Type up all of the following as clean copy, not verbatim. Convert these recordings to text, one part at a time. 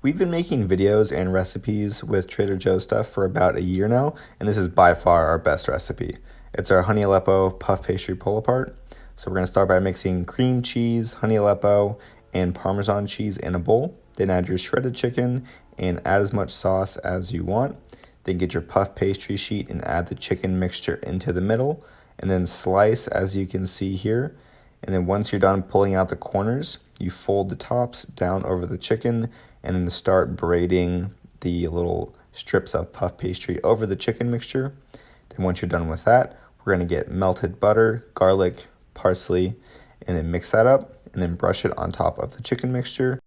We've been making videos and recipes with Trader Joe's stuff for about a year now, and this is by far our best recipe. It's our honey Aleppo puff pastry pull apart. So we're going to start by mixing cream cheese, honey Aleppo, and Parmesan cheese in a bowl. Then add your shredded chicken and add as much sauce as you want. Then get your puff pastry sheet and add the chicken mixture into the middle, and then slice as you can see here. And then once you're done pulling out the corners, you fold the tops down over the chicken and then start braiding the little strips of puff pastry over the chicken mixture. Then once you're done with that, we're going to get melted butter, garlic, parsley, and then mix that up and then brush it on top of the chicken mixture.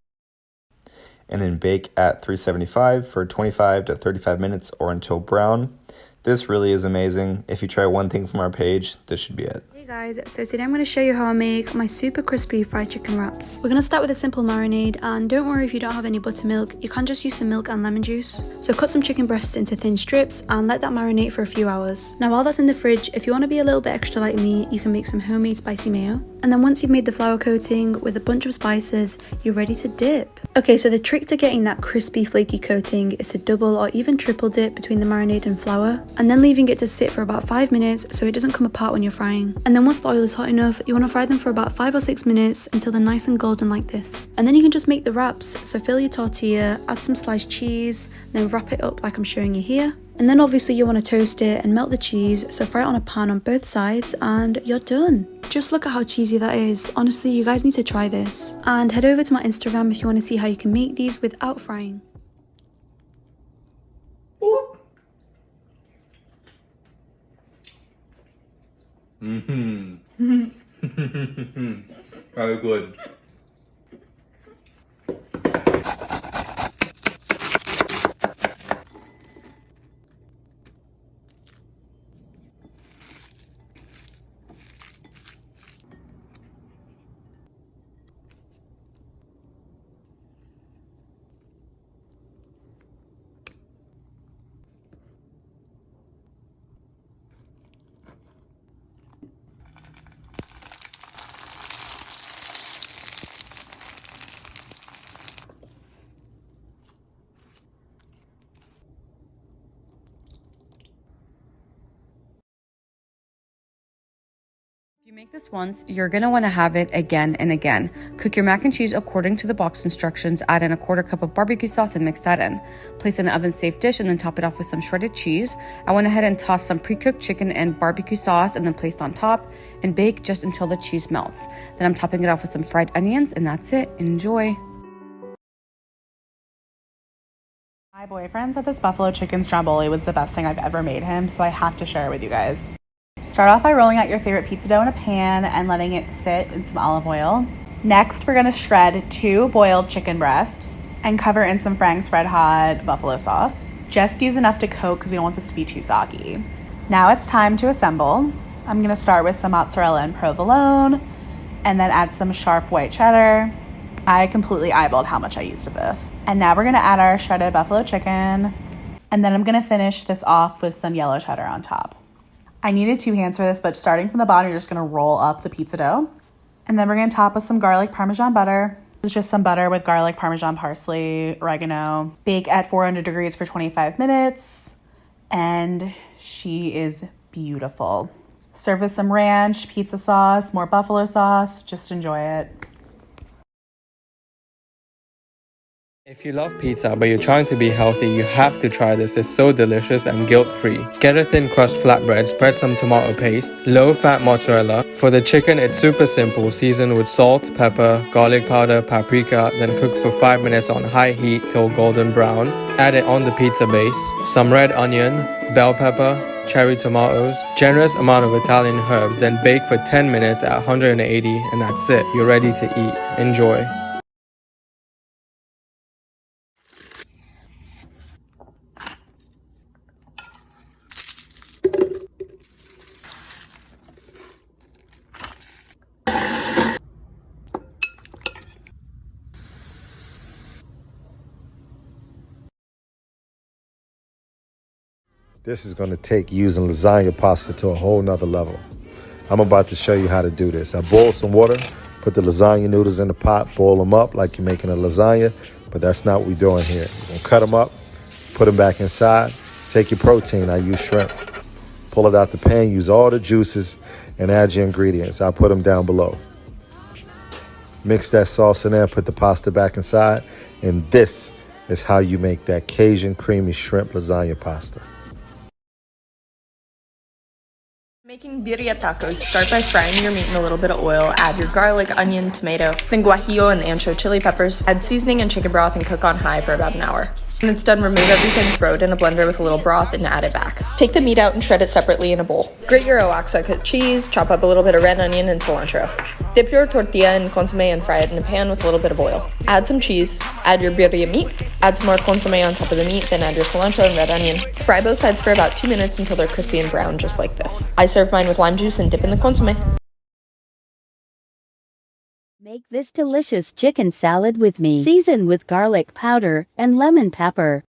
And then bake at 375 for 25 to 35 minutes or until brown. This really is amazing. If you try one thing from our page, this should be it. Hey guys, so today I'm going to show you how I make my super crispy fried chicken wraps. We're going to start with a simple marinade, and don't worry if you don't have any buttermilk, you can just use some milk and lemon juice. So cut some chicken breasts into thin strips and let that marinate for a few hours. Now while that's in the fridge, if you want to be a little bit extra like me, you can make some homemade spicy mayo. And then once you've made the flour coating with a bunch of spices, you're ready to dip. Okay, so the trick to getting that crispy flaky coating is to double or even triple dip between the marinade and flour, and then leaving it to sit for about 5 minutes so it doesn't come apart when you're frying. And then once the oil is hot enough, you want to fry them for about 5 or 6 minutes until they're nice and golden like this. And then you can just make the wraps. So fill your tortilla, add some sliced cheese, then wrap it up like I'm showing you here. And then obviously you want to toast it and melt the cheese, so fry it on a pan on both sides and you're done. Just look at how cheesy that is. Honestly, you guys need to try this. And head over to my Instagram if you want to see how you can make these without frying. Very good. If you make this once, you're going to want to have it again and again. Cook your mac and cheese according to the box instructions, add in a 1/4 cup of barbecue sauce and mix that in. Place in an oven-safe dish and then top it off with some shredded cheese. I went ahead and tossed some pre-cooked chicken and barbecue sauce and then placed on top and bake just until the cheese melts. Then I'm topping it off with some fried onions and that's it. Enjoy. My boyfriend said this buffalo chicken stromboli was the best thing I've ever made him, so I have to share it with you guys. Start off by rolling out your favorite pizza dough in a pan and letting it sit in some olive oil. Next, we're gonna shred 2 boiled chicken breasts and cover in some Frank's Red Hot buffalo sauce. Just use enough to coat because we don't want this to be too soggy. Now it's time to assemble. I'm gonna start with some mozzarella and provolone and then add some sharp white cheddar. I completely eyeballed how much I used of this. And now we're gonna add our shredded buffalo chicken, and then I'm gonna finish this off with some yellow cheddar on top. I needed 2 hands for this, but starting from the bottom, you're just gonna roll up the pizza dough. And then we're gonna top with some garlic Parmesan butter. This is just some butter with garlic, Parmesan, parsley, oregano. Bake at 400 degrees for 25 minutes. And she is beautiful. Serve with some ranch, pizza sauce, more buffalo sauce. Just enjoy it. If you love pizza but you're trying to be healthy, you have to try this. It's so delicious and guilt-free. Get a thin crust flatbread, spread some tomato paste, low-fat mozzarella. For the chicken, it's super simple. Season with salt, pepper, garlic powder, paprika, then cook for 5 minutes on high heat till golden brown. Add it on the pizza base. Some red onion, bell pepper, cherry tomatoes, generous amount of Italian herbs, then bake for 10 minutes at 180, and that's it. You're ready to eat. Enjoy. This is going to take using lasagna pasta to a whole nother level. I'm about to show you how to do this. I boil some water, put the lasagna noodles in the pot, boil them up like you're making a lasagna, But that's not what we're doing here. We're going to cut them up, put them back inside. Take your protein. I use shrimp. Pull it out the pan, use all the juices, and add your ingredients. I'll put them down below. Mix that sauce in there, put the pasta back inside, and this is how you make that Cajun creamy shrimp lasagna pasta. Making birria tacos, start by frying your meat in a little bit of oil, add your garlic, onion, tomato, then guajillo and ancho chili peppers, add seasoning and chicken broth and cook on high for about an hour. When it's done, remove everything, throw it in a blender with a little broth, and add it back. Take the meat out and shred it separately in a bowl. Grate your Oaxaca cut cheese, chop up a little bit of red onion and cilantro. Dip your tortilla in consomme and fry it in a pan with a little bit of oil. Add some cheese, add your birria meat, add some more consomme on top of the meat, then add your cilantro and red onion. Fry both sides for about 2 minutes until they're crispy and brown, just like this. I serve mine with lime juice and dip in the consomme. Make this delicious chicken salad with me. Season with garlic powder and lemon pepper.